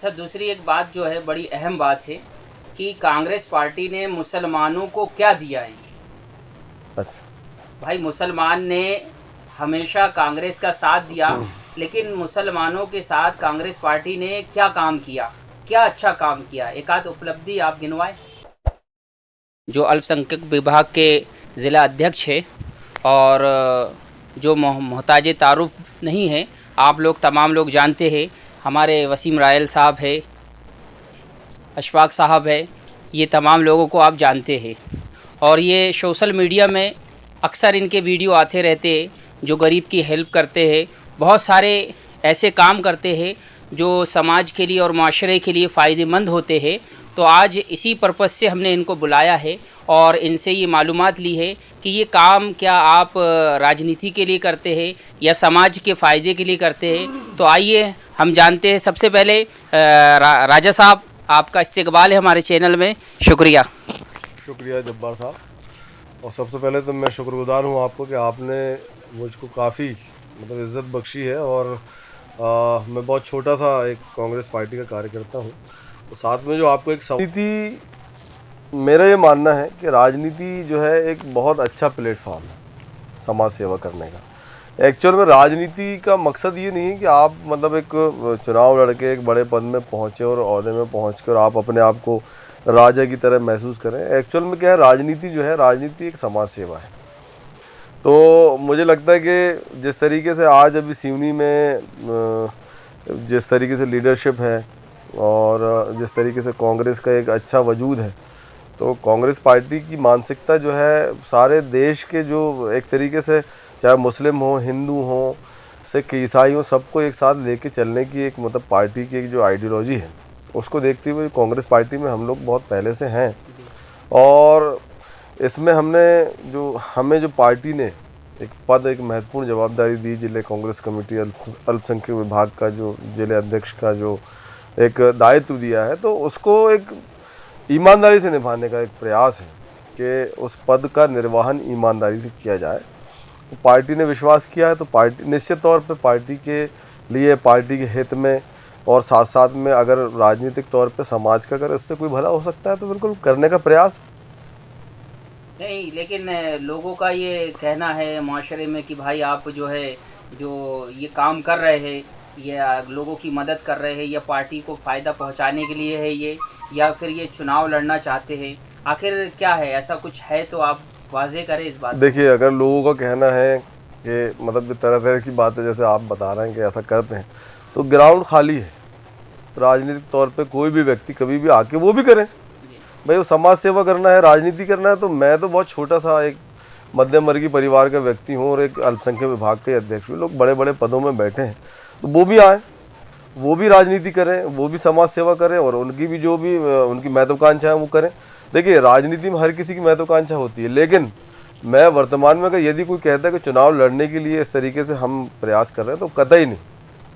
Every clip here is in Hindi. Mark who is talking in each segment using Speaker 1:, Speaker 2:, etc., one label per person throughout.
Speaker 1: अच्छा, दूसरी एक बात जो है बड़ी अहम बात है कि कांग्रेस पार्टी ने मुसलमानों को क्या दिया है।
Speaker 2: अच्छा।
Speaker 1: भाई, मुसलमान ने हमेशा कांग्रेस का साथ दिया, लेकिन मुसलमानों के साथ कांग्रेस पार्टी ने क्या काम किया, क्या अच्छा काम किया, एक आध उपलब्धि आप गिनवाएं। जो अल्पसंख्यक विभाग के ज़िला अध्यक्ष है और जो मोहताज तारुफ नहीं है, आप लोग तमाम लोग जानते हैं, हमारे वसीम रायल साहब है, अशफाक साहब है, ये तमाम लोगों को आप जानते हैं। और ये सोशल मीडिया में अक्सर इनके वीडियो आते रहते हैं, जो गरीब की हेल्प करते हैं, बहुत सारे ऐसे काम करते हैं जो समाज के लिए और माशरे के लिए फ़ायदेमंद होते हैं। तो आज इसी पर्पज़ से हमने इनको बुलाया है और इनसे ये मालूमात ली है कि ये काम क्या आप राजनीति के लिए करते हैं या समाज के फ़ायदे के लिए करते हैं। तो आइए हम जानते हैं। सबसे पहले राजा साहब, आपका इस्तकबाल है हमारे चैनल में, शुक्रिया।
Speaker 2: शुक्रिया जब्बार साहब। और सबसे पहले तो मैं शुक्रगुजार हूँ आपको कि आपने मुझको काफ़ी इज़्ज़त बख्शी है। और मैं बहुत छोटा सा एक कांग्रेस पार्टी का कार्यकर्ता हूँ। तो साथ में जो आपको एक राजनीति, मेरा ये मानना है कि राजनीति जो है एक बहुत अच्छा प्लेटफॉर्म है समाज सेवा करने का। एक्चुअल में राजनीति का मकसद ये नहीं है कि आप एक चुनाव लड़के एक बड़े पद में पहुंचे और ओहदे में पहुंचकर आप अपने आप को राजा की तरह महसूस करें। एक्चुअल में क्या है, राजनीति जो है, राजनीति एक समाज सेवा है। तो मुझे लगता है कि जिस तरीके से आज अभी सिवनी में जिस तरीके से लीडरशिप है और जिस तरीके से कांग्रेस का एक अच्छा वजूद है, तो कांग्रेस पार्टी की मानसिकता जो है सारे देश के, जो एक तरीके से चाहे मुस्लिम हो, हिंदू हो, सिख, ईसाई हो, सबको एक साथ लेके चलने की एक पार्टी की एक जो आइडियोलॉजी है, उसको देखते हुए कांग्रेस पार्टी में हम लोग बहुत पहले से हैं। और इसमें हमें जो पार्टी ने एक महत्वपूर्ण जवाबदारी दी, जिले कांग्रेस कमेटी अल्पसंख्यक विभाग का जो जिले अध्यक्ष का जो एक दायित्व दिया है, तो उसको एक ईमानदारी से निभाने का एक प्रयास है कि उस पद का निर्वहन ईमानदारी से किया जाए। तो पार्टी ने विश्वास किया है, तो पार्टी निश्चित तौर पे पार्टी के लिए, पार्टी के हित में और साथ साथ में अगर राजनीतिक तौर पे समाज का अगर इससे कोई भला हो सकता है तो बिल्कुल करने का प्रयास।
Speaker 1: नहीं, लेकिन लोगों का ये कहना है माशरे में कि भाई आप जो है, जो ये काम कर रहे हैं, या लोगों की मदद कर रहे हैं, या पार्टी को फ़ायदा पहुंचाने के लिए है ये, या फिर ये चुनाव लड़ना चाहते हैं, आखिर क्या है, ऐसा कुछ है तो आप वाज़ेह करें इस बात को।
Speaker 2: देखिए, अगर लोगों का कहना है कि तरह तरह की बातें जैसे आप बता रहे हैं कि ऐसा करते हैं, तो ग्राउंड खाली है। राजनीतिक तौर पे कोई भी व्यक्ति कभी भी आके वो भी करें। भाई, वो समाज सेवा करना है, राजनीति करना है। तो मैं तो बहुत छोटा सा एक मध्यम वर्गीय परिवार का व्यक्ति हूँ और एक अल्पसंख्यक विभाग के अध्यक्ष हूँ। लोग बड़े बड़े पदों में बैठे हैं, तो वो भी आए, वो भी राजनीति करें, वो भी समाज सेवा करें और उनकी भी जो भी उनकी महत्वाकांक्षा है वो करें। देखिए, राजनीति में हर किसी की महत्वाकांक्षा होती है, लेकिन मैं वर्तमान में अगर यदि कोई कहता है कि चुनाव लड़ने के लिए इस तरीके से हम प्रयास कर रहे हैं, तो कतई नहीं।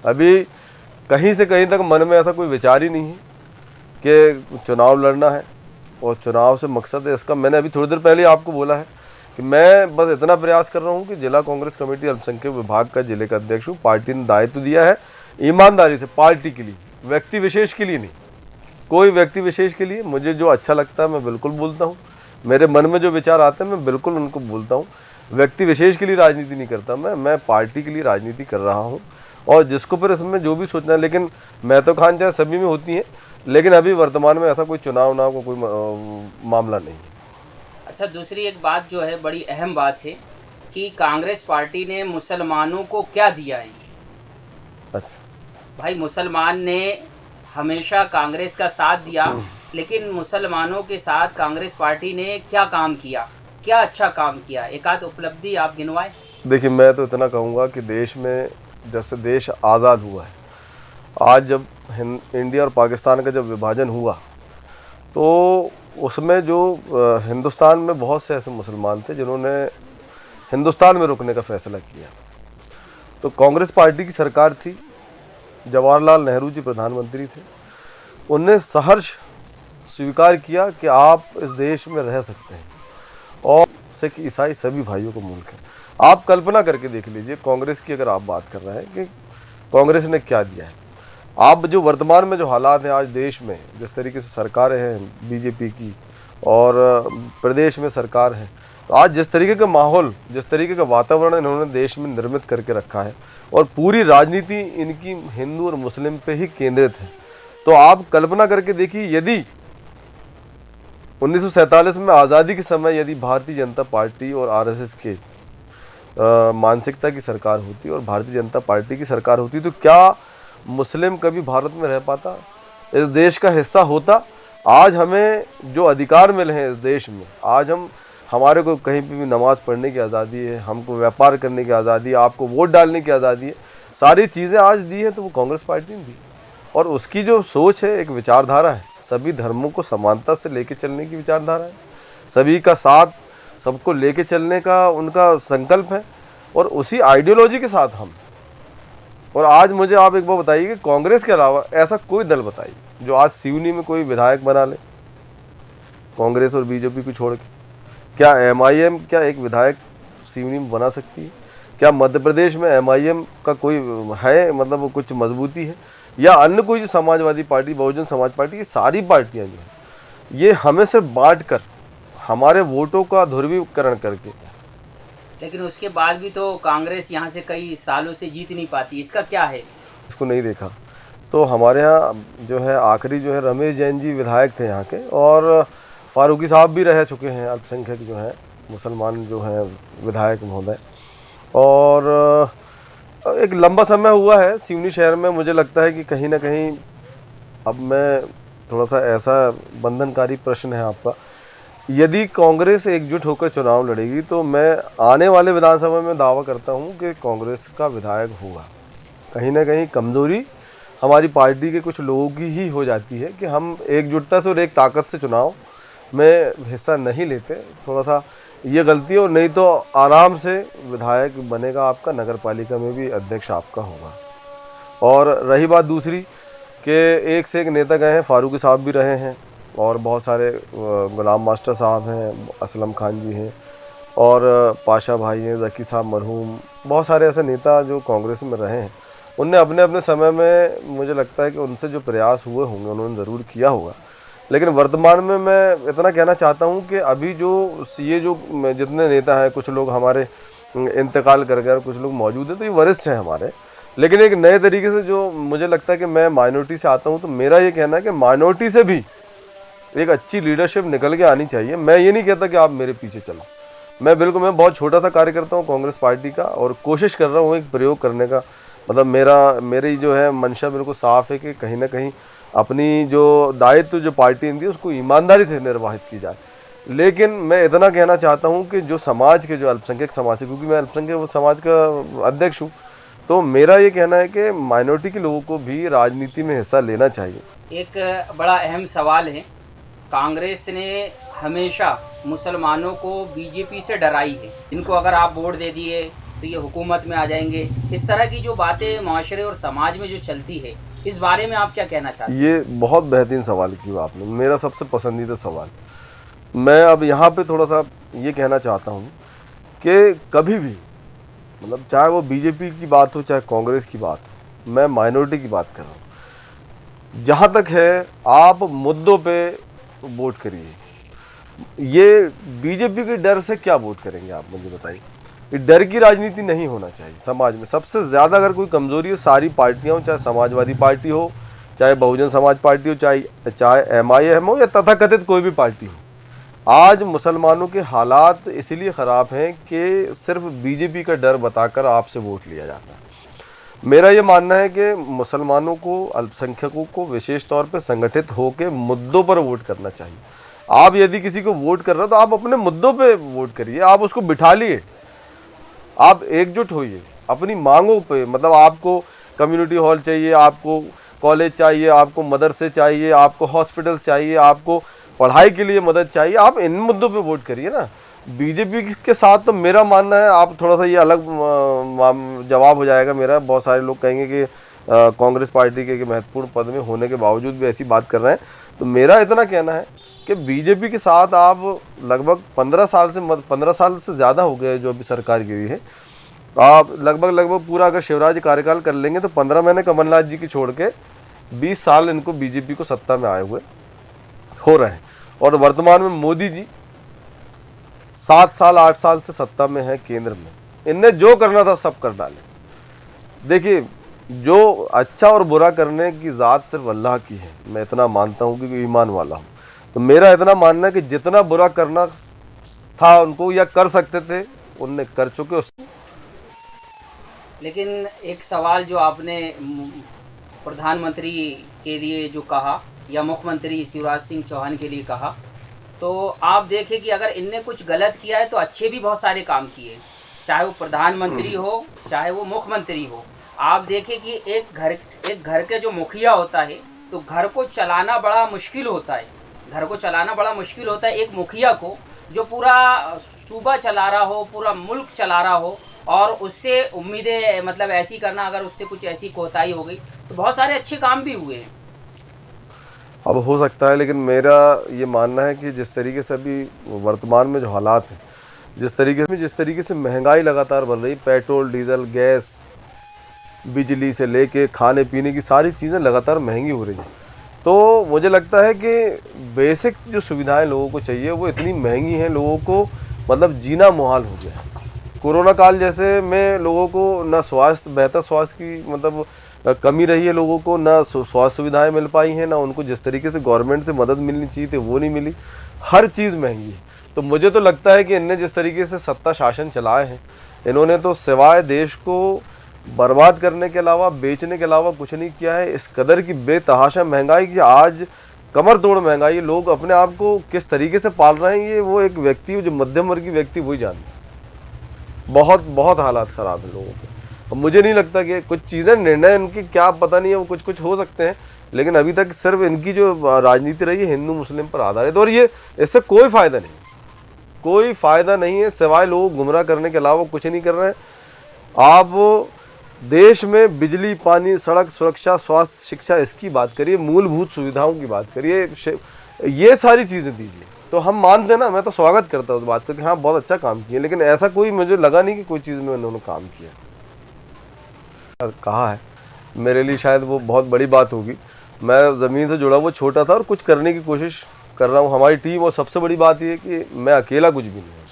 Speaker 2: अभी कहीं से कहीं तक मन में ऐसा कोई विचार ही नहीं है कि चुनाव लड़ना है और चुनाव से मकसद है इसका। मैंने अभी थोड़ी देर पहले आपको बोला है कि मैं बस इतना प्रयास कर रहा हूं कि जिला कांग्रेस कमेटी अल्पसंख्यक विभाग का जिले का अध्यक्ष हूं। पार्टी ने दायित्व दिया है ईमानदारी से, पार्टी के लिए, व्यक्ति विशेष के लिए नहीं। कोई व्यक्ति विशेष के लिए मुझे जो अच्छा लगता है मैं बिल्कुल बोलता हूँ, मेरे मन में जो विचार आते हैं मैं बिल्कुल उनको बोलता हूँ। व्यक्ति विशेष के लिए राजनीति नहीं करता मैं पार्टी के लिए राजनीति कर रहा हूँ। और जिसको फिर इसमें जो भी सोचना है, लेकिन महत्वाकांक्षा सभी में होती है, लेकिन अभी वर्तमान में ऐसा कोई चुनाव ना को कोई मामला नहीं है।
Speaker 1: अच्छा, दूसरी एक बात जो है बड़ी अहम बात है कि कांग्रेस पार्टी ने मुसलमानों को क्या दिया है।
Speaker 2: अच्छा
Speaker 1: भाई, मुसलमान ने हमेशा कांग्रेस का साथ दिया, लेकिन मुसलमानों के साथ कांग्रेस पार्टी ने क्या काम किया, क्या अच्छा काम किया, एक आध उपलब्धि आप गिनवाएं।
Speaker 2: देखिए, मैं तो इतना कहूँगा कि देश में जब से देश आज़ाद हुआ है, आज जब इंडिया और पाकिस्तान का जब विभाजन हुआ, तो उसमें जो हिंदुस्तान में बहुत से ऐसे मुसलमान थे जिन्होंने हिंदुस्तान में रुकने का फैसला किया। तो कांग्रेस पार्टी की सरकार थी, जवाहरलाल नेहरू जी प्रधानमंत्री थे, उनने सहर्ष स्वीकार किया कि आप इस देश में रह सकते हैं और सिख ईसाई सभी भाइयों को मुल्क है। आप कल्पना करके देख लीजिए, कांग्रेस की अगर आप बात कर रहे हैं कि कांग्रेस ने क्या दिया है। आप जो वर्तमान में जो हालात हैं आज देश में, जिस तरीके से सरकारें हैं बीजेपी की और प्रदेश में सरकार है, तो आज जिस तरीके का माहौल, जिस तरीके का वातावरण इन्होंने देश में निर्मित करके रखा है और पूरी राजनीति इनकी हिंदू और मुस्लिम पे ही केंद्रित है, तो आप कल्पना करके देखिए, यदि 1947 में आज़ादी के समय यदि भारतीय जनता पार्टी और आरएसएस के मानसिकता की सरकार होती और भारतीय जनता पार्टी की सरकार होती, तो क्या मुस्लिम कभी भारत में रह पाता, इस देश का हिस्सा होता? आज हमें जो अधिकार मिले हैं इस देश में, आज हमारे को कहीं पे भी नमाज पढ़ने की आज़ादी है, हमको व्यापार करने की आज़ादी है, आपको वोट डालने की आज़ादी है, सारी चीज़ें आज दी है तो वो कांग्रेस पार्टी ने दी। और उसकी जो सोच है, एक विचारधारा है, सभी धर्मों को समानता से लेके चलने की विचारधारा है, सभी का साथ, सबको लेके चलने का उनका संकल्प है, और उसी आइडियोलॉजी के साथ हम। और आज मुझे आप एक बार बताइए कि कांग्रेस के अलावा ऐसा कोई दल बताइए जो आज सिवनी में कोई विधायक बना ले, कांग्रेस और बीजेपी को छोड़ के। क्या एमआईएम क्या एक विधायक सिवनी में बना सकती है? क्या मध्य प्रदेश में एमआईएम का कोई है, मतलब कुछ मजबूती है? या अन्य कोई जो समाजवादी पार्टी, बहुजन समाज पार्टी, ये सारी पार्टियां जो है ये हमें सिर्फ बांट कर, हमारे वोटों का ध्रुवीकरण करके।
Speaker 1: लेकिन उसके बाद भी तो कांग्रेस यहाँ से कई सालों से जीत नहीं पाती, इसका क्या है?
Speaker 2: इसको नहीं देखा तो हमारे यहाँ जो है आखिरी जो है रमेश जैन जी विधायक थे यहाँ के, और फारूकी साहब भी रह चुके हैं, अल्पसंख्यक जो हैं मुसलमान जो हैं विधायक महोदय, और एक लंबा समय हुआ है सिवनी शहर में। मुझे लगता है कि कहीं ना कहीं, अब मैं थोड़ा सा ऐसा बंधनकारी प्रश्न है आपका, यदि कांग्रेस एकजुट होकर चुनाव लड़ेगी तो मैं आने वाले विधानसभा में दावा करता हूं कि कांग्रेस का विधायक होगा। कहीं ना कहीं कमजोरी हमारी पार्टी के कुछ लोगों की ही हो जाती है कि हम एकजुटता से और एक ताकत से चुनाव में हिस्सा नहीं लेते, थोड़ा सा ये गलती है। और नहीं तो आराम से विधायक बनेगा आपका, नगर पालिका में भी अध्यक्ष आपका होगा। और रही बात दूसरी कि एक से एक नेता गए हैं, फारूकी साहब भी रहे हैं, और बहुत सारे गुलाम मास्टर साहब हैं, असलम खान जी हैं, और पाशा भाई हैं, जकी साहब मरहूम, बहुत सारे ऐसे नेता जो कांग्रेस में रहे हैं, उनने अपने अपने समय में, मुझे लगता है कि उनसे जो प्रयास हुए होंगे उन्होंने ज़रूर किया होगा। लेकिन वर्तमान में मैं इतना कहना चाहता हूं कि अभी जो ये जो जितने नेता हैं, कुछ लोग हमारे इंतकाल कर गए और कुछ लोग मौजूद हैं, तो ये वरिष्ठ हैं हमारे, लेकिन एक नए तरीके से जो मुझे लगता है कि मैं माइनॉरिटी से आता हूं, तो मेरा ये कहना है कि माइनॉरिटी से भी एक अच्छी लीडरशिप निकल के आनी चाहिए। मैं ये नहीं कहता कि आप मेरे पीछे चलो, मैं बिल्कुल बहुत छोटा सा कार्यकर्ता हूँ कांग्रेस पार्टी का, और कोशिश कर रहा हूँ एक प्रयोग करने का। मतलब मेरी जो है मंशा बिल्कुल साफ है कि कहीं ना कहीं अपनी जो दायित्व जो पार्टी ने दी उसको ईमानदारी से निर्वाहित की जाए। लेकिन मैं इतना कहना चाहता हूँ कि जो समाज के, जो अल्पसंख्यक समाज है, क्योंकि मैं अल्पसंख्यक समाज का अध्यक्ष हूँ, तो मेरा ये कहना है कि माइनॉरिटी के लोगों को भी राजनीति में हिस्सा लेना चाहिए।
Speaker 1: एक बड़ा अहम सवाल है, कांग्रेस ने हमेशा मुसलमानों को बीजेपी से डराई है, इनको अगर आप वोट दे दिए तो ये हुकूमत में आ जाएंगे, इस तरह की जो बातें माशरे और समाज में जो चलती है, इस बारे में आप क्या कहना चाहते हैं?
Speaker 2: ये बहुत बेहतरीन सवाल किया आपने, मेरा सबसे पसंदीदा सवाल। मैं अब यहाँ पे थोड़ा सा ये कहना चाहता हूँ कि कभी भी, मतलब चाहे वो बीजेपी की बात हो चाहे कांग्रेस की बात हो, मैं माइनॉरिटी की बात कर रहा हूँ। जहाँ तक है आप मुद्दों पे वोट करिए। ये बीजेपी के डर से क्या वोट करेंगे आप मुझे बताइए? ये डर की राजनीति नहीं होना चाहिए समाज में। सबसे ज्यादा अगर कोई कमजोरी हो, सारी पार्टियां हो, चाहे समाजवादी पार्टी हो, चाहे बहुजन समाज पार्टी हो, चाहे एमआईएम हो, या तथाकथित कोई भी पार्टी हो, आज मुसलमानों के हालात इसलिए खराब हैं कि सिर्फ बीजेपी का डर बताकर आपसे वोट लिया जाता है। मेरा ये मानना है कि मुसलमानों को, अल्पसंख्यकों को विशेष तौर पर संगठित होकर मुद्दों पर वोट करना चाहिए। आप यदि किसी को वोट कर रहे हो तो आप अपने मुद्दों पे वोट करिए, आप उसको बिठा लिए, आप एकजुट होइए अपनी मांगों पे। मतलब आपको कम्युनिटी हॉल चाहिए, आपको कॉलेज चाहिए, आपको मदरसे चाहिए, आपको हॉस्पिटल चाहिए, आपको पढ़ाई के लिए मदद चाहिए, आप इन मुद्दों पे वोट करिए ना। बीजेपी के साथ तो मेरा मानना है, आप थोड़ा सा ये अलग जवाब हो जाएगा मेरा, बहुत सारे लोग कहेंगे कि कांग्रेस पार्टी के महत्वपूर्ण पद में होने के बावजूद भी ऐसी बात कर रहे हैं। तो मेरा इतना कहना है कि बीजेपी के साथ आप लगभग 15 साल से ज़्यादा हो गए जो अभी सरकार गिरी है, आप लगभग पूरा अगर शिवराज कार्यकाल कर लेंगे तो 15 महीने कमलनाथ जी की छोड़ के 20 साल इनको बीजेपी को सत्ता में आए हुए हो रहे हैं और वर्तमान में मोदी जी 7 साल 8 साल से सत्ता में है केंद्र में। इनने जो करना था सब कर डाले। देखिए, जो अच्छा और बुरा करने की जात सिर्फ अल्लाह की है, मैं इतना मानता हूं कि ईमान वाला हूं। तो मेरा इतना मानना है कि जितना बुरा करना था उनको या कर सकते थे उनने कर चुके।
Speaker 1: लेकिन एक सवाल जो आपने प्रधानमंत्री के लिए जो कहा या मुख्यमंत्री शिवराज सिंह चौहान के लिए कहा, तो आप देखें कि अगर इनने कुछ गलत किया है तो अच्छे भी बहुत सारे काम किए, चाहे वो प्रधानमंत्री हो चाहे वो मुख्यमंत्री हो। आप देखें कि एक घर के जो मुखिया होता है तो घर को चलाना बड़ा मुश्किल होता है, एक मुखिया को जो पूरा सूबा चला रहा हो, पूरा मुल्क चला रहा हो, और उससे उम्मीदें मतलब ऐसी करना, अगर उससे कुछ ऐसी कोताही हो गई तो बहुत सारे अच्छे काम भी हुए हैं।
Speaker 2: अब हो सकता है, लेकिन मेरा ये मानना है कि जिस तरीके से अभी वर्तमान में जो हालात हैं, जिस तरीके से महंगाई लगातार बढ़ रही, पेट्रोल डीजल गैस बिजली से लेके खाने पीने की सारी चीज़ें लगातार महंगी हो रही हैं, तो मुझे लगता है कि बेसिक जो सुविधाएं लोगों को चाहिए वो इतनी महंगी हैं, लोगों को मतलब जीना मुहाल हो गया है। कोरोना काल जैसे में लोगों को न बेहतर स्वास्थ्य की मतलब कमी रही है, लोगों को न स्वास्थ्य सुविधाएं मिल पाई हैं, ना उनको जिस तरीके से गवर्नमेंट से मदद मिलनी चाहिए थी वो नहीं मिली। हर चीज़ महंगी है। तो मुझे तो लगता है कि इनने जिस तरीके से सत्ता शासन चलाए हैं, इन्होंने तो सिवाय देश को बर्बाद करने के अलावा, बेचने के अलावा कुछ नहीं किया है। इस कदर की बेतहाशा महंगाई की आज कमर तोड़ महंगाई, लोग अपने आप को किस तरीके से पाल रहे हैं, ये वो एक व्यक्ति जो मध्यम वर्गीय व्यक्ति वही जानता है। बहुत बहुत हालात खराब है लोगों के। अब मुझे नहीं लगता कि कुछ चीज़ें निर्णय इनकी क्या पता नहीं है, वो कुछ हो सकते हैं, लेकिन अभी तक सिर्फ इनकी जो राजनीति रही है हिंदू मुस्लिम पर आधारित, और ये इससे कोई फायदा नहीं है, सिवाय लोगों को गुमराह करने के अलावा कुछ नहीं कर रहे हैं। आप देश में बिजली पानी सड़क सुरक्षा स्वास्थ्य शिक्षा इसकी बात करिए, मूलभूत सुविधाओं की बात करिए, ये सारी चीज़ें दीजिए तो हम मानते हैं ना। मैं तो स्वागत करता हूँ उस बात का कि हाँ बहुत अच्छा काम किया, लेकिन ऐसा कोई मुझे लगा नहीं कि कोई चीज़ में उन्होंने काम किया। कहा है मेरे लिए शायद वो बहुत बड़ी बात होगी। मैं ज़मीन से जुड़ा हुआ छोटा था और कुछ करने की कोशिश कर रहा हूँ, हमारी टीम। और सबसे बड़ी बात ये कि मैं अकेला कुछ भी नहीं हूँ।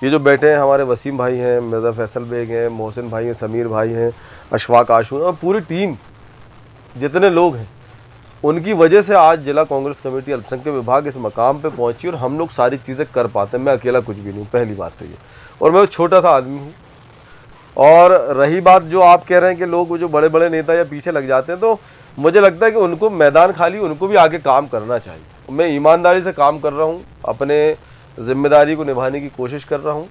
Speaker 2: ये जो बैठे हैं हमारे वसीम भाई हैं, मिर्ज़ा फैसल बेग हैं, मोहसिन भाई हैं, समीर भाई हैं, अशफाक आशू हैं, और पूरी टीम जितने लोग हैं उनकी वजह से आज जिला कांग्रेस कमेटी अल्पसंख्यक विभाग इस मकाम पे पहुंची और हम लोग सारी चीज़ें कर पाते हैं। मैं अकेला कुछ भी नहीं हूँ, पहली बात तो ये। और मैं छोटा सा आदमी हूँ। और रही बात जो आप कह रहे हैं कि लोग जो बड़े बड़े नेता या पीछे लग जाते हैं, तो मुझे लगता है कि उनको मैदान खाली, उनको भी आगे काम करना चाहिए। मैं ईमानदारी से काम कर रहा हूँ, अपने जिम्मेदारी को निभाने की कोशिश कर रहा हूँ,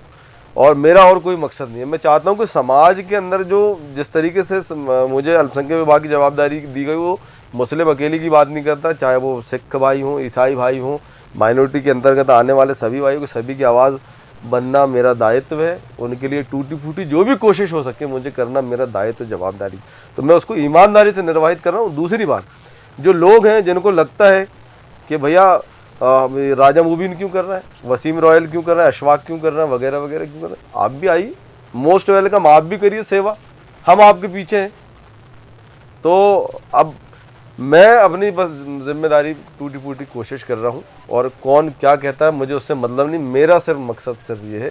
Speaker 2: और मेरा और कोई मकसद नहीं है। मैं चाहता हूँ कि समाज के अंदर जो जिस तरीके से मुझे अल्पसंख्यक विभाग की जवाबदारी दी गई, वो मुस्लिम अकेले की बात नहीं करता, चाहे वो सिख भाई हों, ईसाई भाई हों, माइनॉरिटी के अंतर्गत आने वाले सभी भाइयों को, सभी की आवाज़ बनना मेरा दायित्व है। उनके लिए टूटी फूटी जो भी कोशिश हो सके मुझे करना मेरा दायित्व, जवाबदारी, तो मैं उसको ईमानदारी से निर्वाहित कर रहा हूँ। दूसरी बात, जो लोग हैं जिनको लगता है कि भैया राजा मुबीन क्यों कर रहा है, वसीम रॉयल क्यों कर रहा है, अशफाक क्यों कर रहा है, वगैरह वगैरह क्यों कर रहा है, आप भी आइए, मोस्ट वेलकम, आप भी करिए सेवा, हम आपके पीछे हैं। तो अब मैं अपनी बस जिम्मेदारी टूटी फूटी कोशिश कर रहा हूँ, और कौन क्या कहता है मुझे उससे मतलब नहीं। मेरा सिर्फ मकसद सिर्फ ये है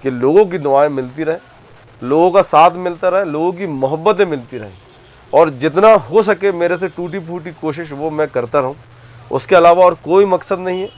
Speaker 2: कि लोगों की दुआएं मिलती रहें, लोगों का साथ मिलता रहे, लोगों की मोहब्बतें मिलती रहें, और जितना हो सके मेरे से टूटी फूटी कोशिश वो मैं करता रहूँ। उसके अलावा और कोई मकसद नहीं है।